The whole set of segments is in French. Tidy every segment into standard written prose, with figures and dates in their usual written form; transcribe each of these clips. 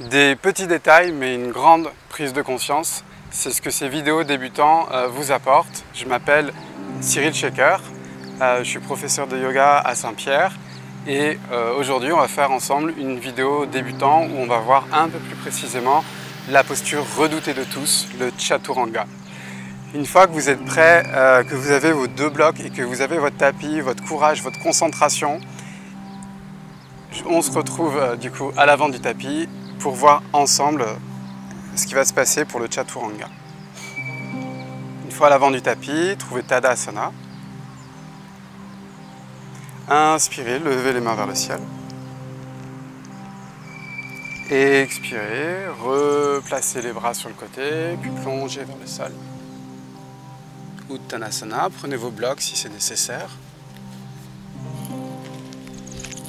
Des petits détails, mais une grande prise de conscience. C'est ce que ces vidéos débutants vous apportent. Je m'appelle Cyril Shaker, je suis professeur de yoga à Saint-Pierre et aujourd'hui on va faire ensemble une vidéo débutant où on va voir un peu plus précisément la posture redoutée de tous, le Chaturanga. Une fois que vous êtes prêt, que vous avez vos deux blocs et que vous avez votre tapis, votre courage, votre concentration, on se retrouve du coup à l'avant du tapis pour voir ensemble ce qui va se passer pour le Chaturanga. Une fois à l'avant du tapis, trouvez Tadasana. Inspirez, levez les mains vers le ciel. Expirez, replacez les bras sur le côté, puis plongez vers le sol. Uttanasana, prenez vos blocs si c'est nécessaire.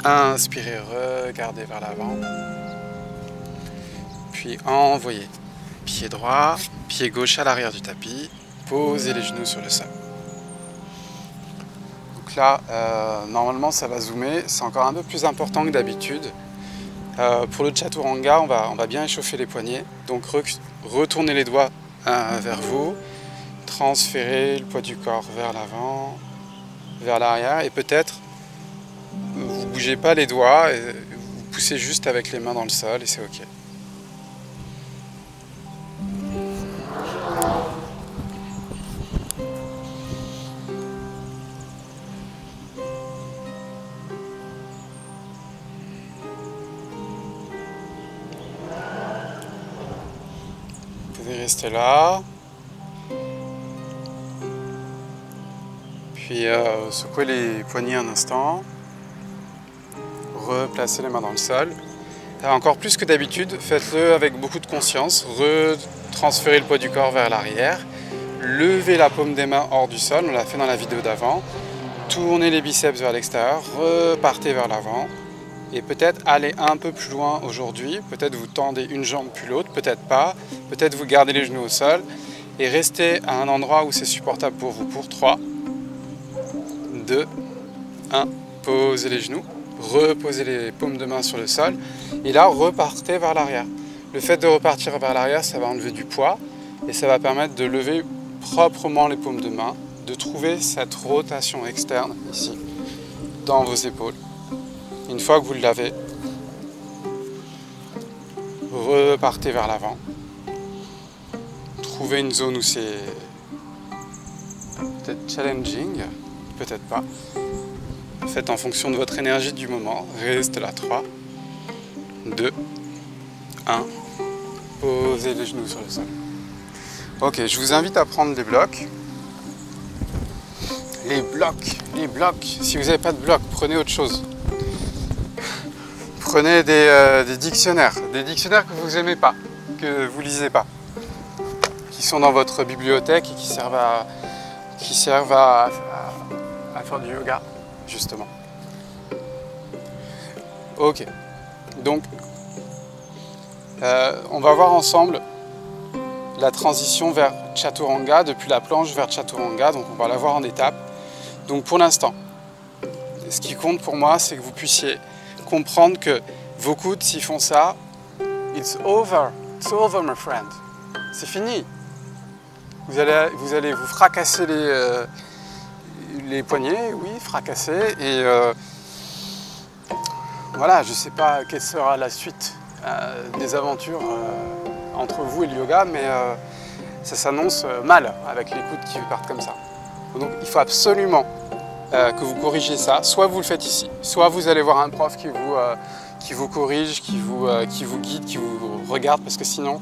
Inspirez, regardez vers l'avant. Puis envoyez. Pied droit, pied gauche à l'arrière du tapis. Posez les genoux sur le sol. Donc là, normalement ça va zoomer. C'est encore un peu plus important que d'habitude. Pour le Chaturanga, on va bien échauffer les poignets. Donc retournez les doigts vers vous. Transférez le poids du corps vers l'avant, vers l'arrière. Et peut-être, vous ne bougez pas les doigts. Et vous poussez juste avec les mains dans le sol et c'est OK. Vous pouvez rester là. Puis secouez les poignets un instant. Replacez les mains dans le sol. Encore plus que d'habitude, faites-le avec beaucoup de conscience. Retransférez le poids du corps vers l'arrière. Levez la paume des mains hors du sol, on l'a fait dans la vidéo d'avant. Tournez les biceps vers l'extérieur, repartez vers l'avant. Et peut-être aller un peu plus loin aujourd'hui. Peut-être vous tendez une jambe puis l'autre, peut-être pas. Peut-être vous gardez les genoux au sol. Et restez à un endroit où c'est supportable pour vous pour 3, 2, 1. Posez les genoux. Reposez les paumes de main sur le sol. Et là, repartez vers l'arrière. Le fait de repartir vers l'arrière, ça va enlever du poids. Et ça va permettre de lever proprement les paumes de main. De trouver cette rotation externe ici, dans vos épaules. Une fois que vous l'avez, repartez vers l'avant. Trouvez une zone où c'est peut-être challenging, peut-être pas. Faites en fonction de votre énergie du moment. Restez là. 3, 2, 1. Posez les genoux sur le sol. Ok, je vous invite à prendre des blocs. Les blocs. Si vous n'avez pas de blocs, prenez autre chose. Prenez des dictionnaires que vous n'aimez pas, que vous lisez pas, qui sont dans votre bibliothèque et qui servent à faire du yoga, justement. Ok, donc on va voir ensemble la transition vers Chaturanga, depuis la planche vers Chaturanga, donc on va la voir en étapes. Donc pour l'instant, ce qui compte pour moi, c'est que vous puissiez comprendre que vos coudes, s'ils font ça, it's over my friend, c'est fini. Vous allez vous fracasser les poignets, oui, fracasser, et voilà, je ne sais pas quelle sera la suite des aventures entre vous et le yoga, mais ça s'annonce mal avec les coudes qui partent comme ça. Donc il faut absolument que vous corrigez ça, soit vous le faites ici, soit vous allez voir un prof qui vous corrige, qui vous guide, qui vous regarde, parce que sinon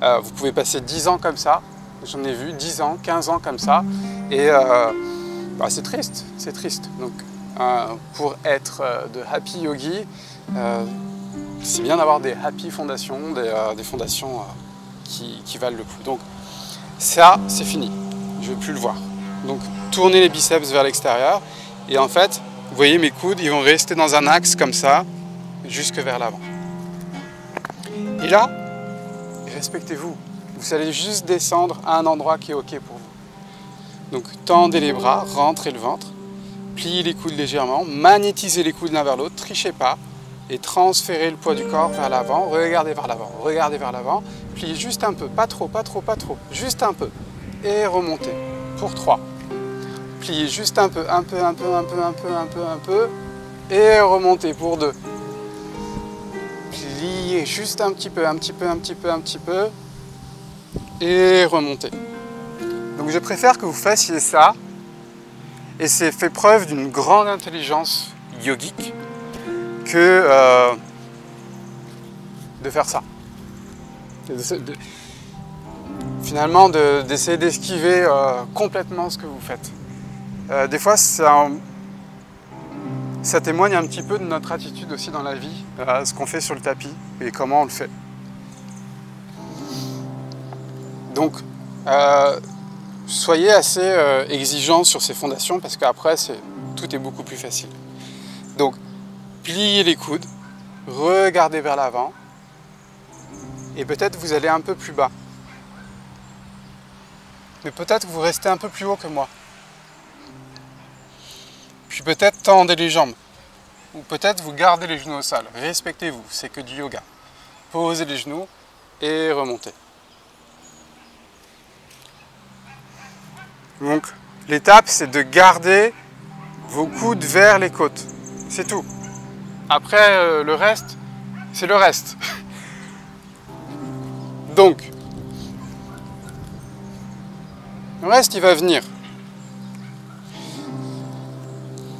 vous pouvez passer 10 ans comme ça, j'en ai vu 10 ans, 15 ans comme ça, et c'est triste, c'est triste. Donc pour être de happy yogi, c'est bien d'avoir des happy fondations, des fondations qui valent le coup. Donc ça, c'est fini, je ne veux plus le voir. Donc tournez les biceps vers l'extérieur et en fait, vous voyez mes coudes, ils vont rester dans un axe comme ça, jusque vers l'avant. Et là, respectez-vous. Vous allez juste descendre à un endroit qui est OK pour vous. Donc tendez les bras, rentrez le ventre, pliez les coudes légèrement, magnétisez les coudes l'un vers l'autre, trichez pas. et transférez le poids du corps vers l'avant, regardez vers l'avant, pliez juste un peu, pas trop, juste un peu, et remontez pour 3. Pliez juste un peu, et remontez pour 2. Pliez juste un petit peu, et remontez. Donc je préfère que vous fassiez ça, et c'est fait preuve d'une grande intelligence yogique que de faire ça. Finalement, d'essayer d'esquiver complètement ce que vous faites. Des fois, ça témoigne un petit peu de notre attitude aussi dans la vie, ce qu'on fait sur le tapis et comment on le fait. Donc, soyez assez exigeants sur ces fondations parce qu'après, tout est beaucoup plus facile. Donc, pliez les coudes, regardez vers l'avant et peut-être vous allez un peu plus bas. Mais peut-être vous restez un peu plus haut que moi. Puis peut-être tendez les jambes. Ou peut-être vous gardez les genoux au sol. Respectez-vous, c'est que du yoga. Posez les genoux et remontez. Donc, l'étape, c'est de garder vos coudes vers les côtes. C'est tout. Après, le reste, c'est le reste. Donc, le reste, il va venir.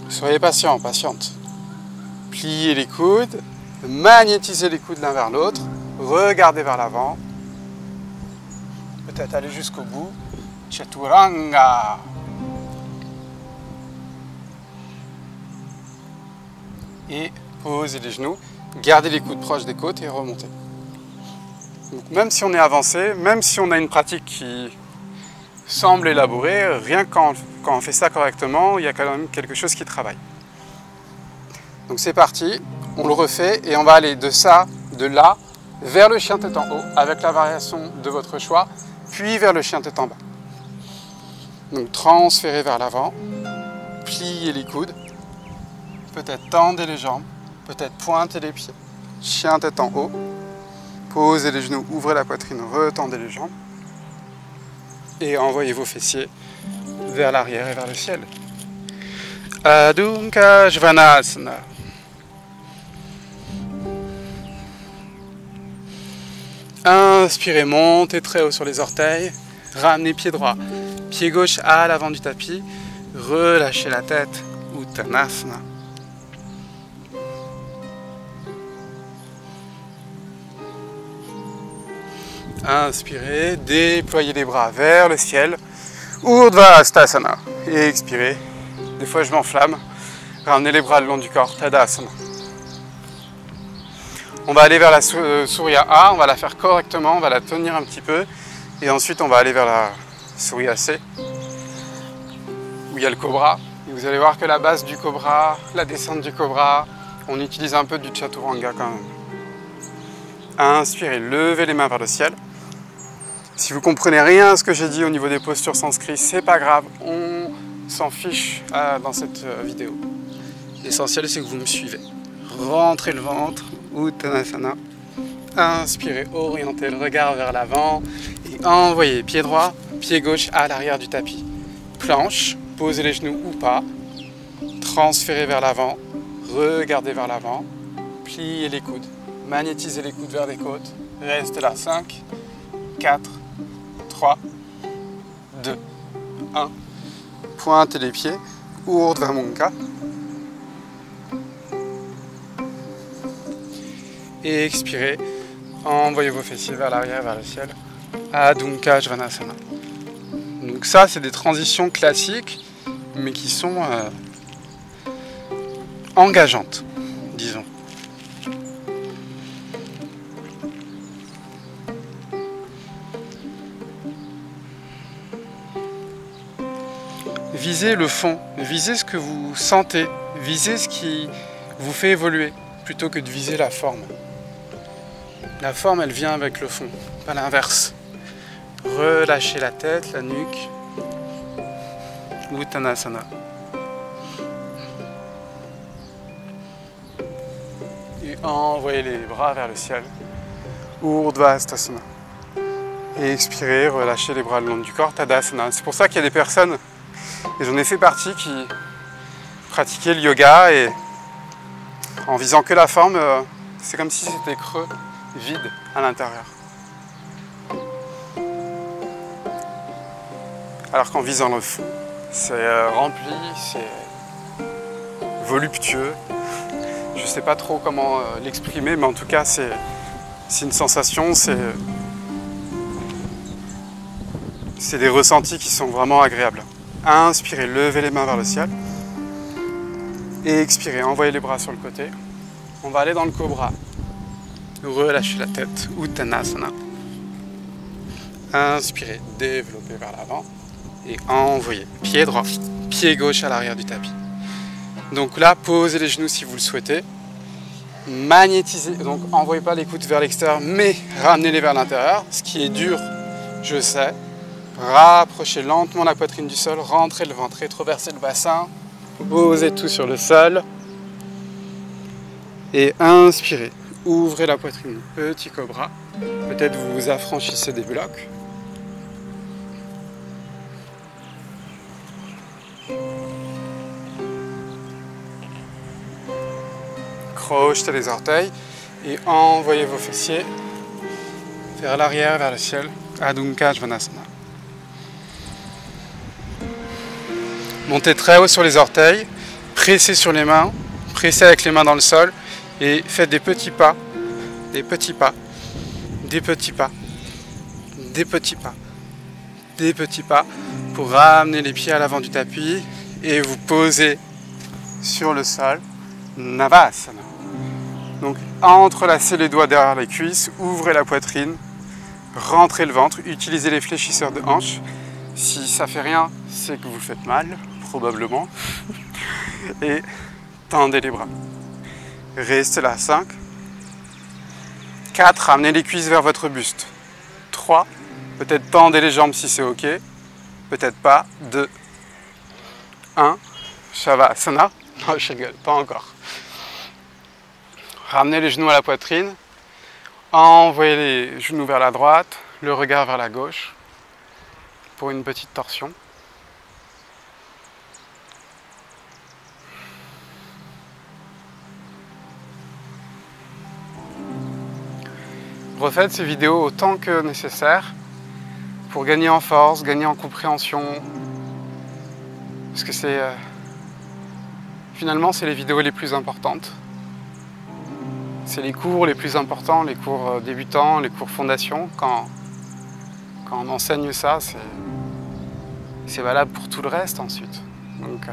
Soyez patient, patiente. Pliez les coudes, magnétisez les coudes l'un vers l'autre, regardez vers l'avant. Peut-être aller jusqu'au bout. Chaturanga. Et posez les genoux, gardez les coudes proches des côtes et remontez. Donc, même si on est avancé, même si on a une pratique qui semble élaborée, rien quand on fait ça correctement, il y a quand même quelque chose qui travaille. Donc c'est parti, on le refait et on va aller de là, vers le chien tête en haut, avec la variation de votre choix, puis vers le chien tête en bas. Donc transférez vers l'avant, pliez les coudes, peut-être tendez les jambes, peut-être pointez les pieds, chien tête en haut, posez les genoux, ouvrez la poitrine, retendez les jambes et envoyez vos fessiers vers l'arrière et vers le ciel. Adho Mukha Svanasana. Inspirez, montez très haut sur les orteils, ramenez pied droit, pied gauche à l'avant du tapis, relâchez la tête, Uttanasana. Inspirez, déployez les bras vers le ciel, Urdhva Hastasana. Et expirez, des fois je m'enflamme, ramenez les bras le long du corps, Tadasana. On va aller vers la Surya A, on va la faire correctement, on va la tenir un petit peu, et ensuite on va aller vers la Surya C, où il y a le cobra. Et vous allez voir que la base du cobra, la descente du cobra, on utilise un peu du chaturanga quand même. Inspirez, levez les mains vers le ciel. Si vous comprenez rien à ce que j'ai dit au niveau des postures sanskrites, c'est pas grave, on s'en fiche dans cette vidéo. L'essentiel c'est que vous me suivez. Rentrez le ventre, Uttanasana. Inspirez, orientez le regard vers l'avant et envoyez pied droit, pied gauche à l'arrière du tapis. Planche, posez les genoux ou pas. Transférez vers l'avant, regardez vers l'avant, pliez les coudes, magnétisez les coudes vers les côtes. Restez là, 5, 4, 3, 2, 1. Pointez les pieds, Urdhva Mukha. Et expirez, envoyez vos fessiers vers l'arrière, vers le ciel. Adho Mukha Svanasana. Donc ça, c'est des transitions classiques, mais qui sont engageantes, disons. Visez le fond, visez ce que vous sentez, visez ce qui vous fait évoluer, plutôt que de viser la forme. La forme, elle vient avec le fond, pas l'inverse. Relâchez la tête, la nuque. Uttanasana. Et Et envoyez les bras vers le ciel. Urdhva Hastasana. Et expirez, relâchez les bras le long du corps, Tadasana. C'est pour ça qu'il y a des personnes, et j'en ai fait partie, qui pratiquaient le yoga et en visant que la forme, c'est comme si c'était creux, vide à l'intérieur. Alors qu'en visant le fond, c'est rempli, c'est voluptueux. Je ne sais pas trop comment l'exprimer, mais en tout cas, c'est une sensation, c'est des ressentis qui sont vraiment agréables. Inspirez, levez les mains vers le ciel. Et expirez, envoyez les bras sur le côté. On va aller dans le cobra. Relâchez la tête, Uttanasana. Inspirez, développez vers l'avant. Et envoyez, pied droit, pied gauche à l'arrière du tapis. Donc là, posez les genoux si vous le souhaitez. Magnétisez, donc envoyez pas les coudes vers l'extérieur, mais ramenez-les vers l'intérieur. Ce qui est dur, je sais. Rapprochez lentement la poitrine du sol, rentrez le ventre, rétroversez le bassin, posez tout sur le sol. Et inspirez, ouvrez la poitrine, petit cobra. Peut-être vous vous affranchissez des blocs. Crochetez les orteils et envoyez vos fessiers vers l'arrière, vers le ciel. Adho Mukha Svanasana. Montez très haut sur les orteils, pressez sur les mains, pressez avec les mains dans le sol et faites des petits pas, des petits pas, des petits pas, des petits pas, des petits pas pour ramener les pieds à l'avant du tapis et vous poser sur le sol. Navasana. Donc entrelacez les doigts derrière les cuisses, ouvrez la poitrine, rentrez le ventre, utilisez les fléchisseurs de hanches. Si ça fait rien, c'est que vous faites mal, probablement. Et tendez les bras. Restez là, 5. 4, ramenez les cuisses vers votre buste. 3, peut-être tendez les jambes si c'est ok. Peut-être pas. 2, 1, Shavasana. Non, je rigole, pas encore. Ramenez les genoux à la poitrine. Envoyez les genoux vers la droite, le regard vers la gauche. Pour une petite torsion. Refaites ces vidéos autant que nécessaire pour gagner en force, gagner en compréhension. Parce que finalement, c'est les vidéos les plus importantes. C'est les cours les plus importants, les cours débutants, les cours fondations. Quand on enseigne ça, c'est valable pour tout le reste ensuite. Donc,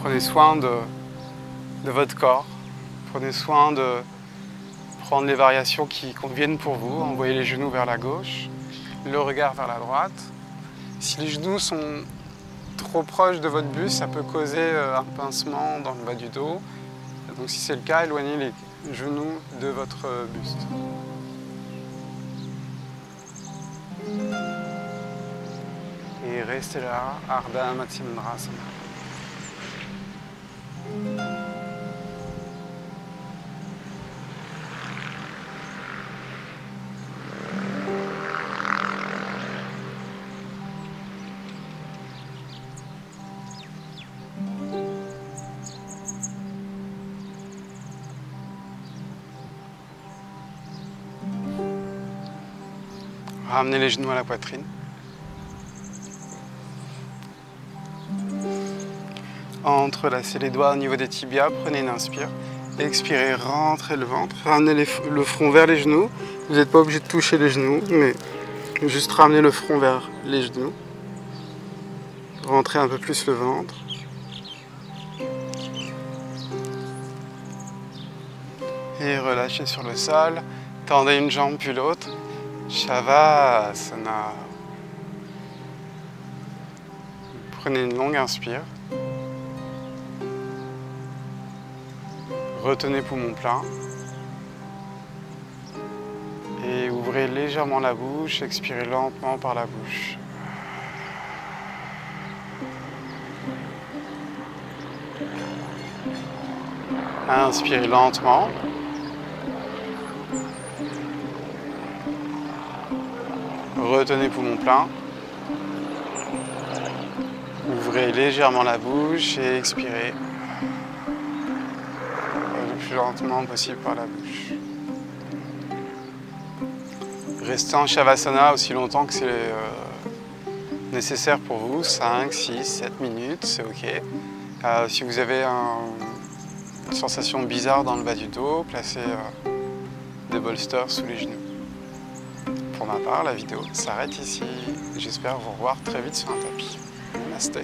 prenez soin de votre corps. Prenez soin de prendre les variations qui conviennent pour vous. Envoyez les genoux vers la gauche, le regard vers la droite. Si les genoux sont trop proches de votre buste, ça peut causer un pincement dans le bas du dos. Donc si c'est le cas, éloignez les genoux de votre buste. Et restez là, Ardha Matsyendrasana. Ramenez les genoux à la poitrine. Entrelacez les doigts au niveau des tibias, prenez une inspire. Expirez, rentrez le ventre, ramenez le front vers les genoux. Vous n'êtes pas obligé de toucher les genoux, mais juste ramenez le front vers les genoux. Rentrez un peu plus le ventre. Et relâchez sur le sol. Tendez une jambe puis l'autre. Shavasana. Prenez une longue inspire. Retenez poumon plein. Et ouvrez légèrement la bouche, expirez lentement par la bouche. Inspirez lentement. Retenez poumon plein. Ouvrez légèrement la bouche et expirez le plus lentement possible par la bouche. Restez en Shavasana aussi longtemps que c'est nécessaire pour vous, 5, 6, 7 minutes, c'est ok. Si vous avez une sensation bizarre dans le bas du dos, placez des bolsters sous les genoux. Pour ma part, la vidéo s'arrête ici. J'espère vous revoir très vite sur un tapis. Namasté.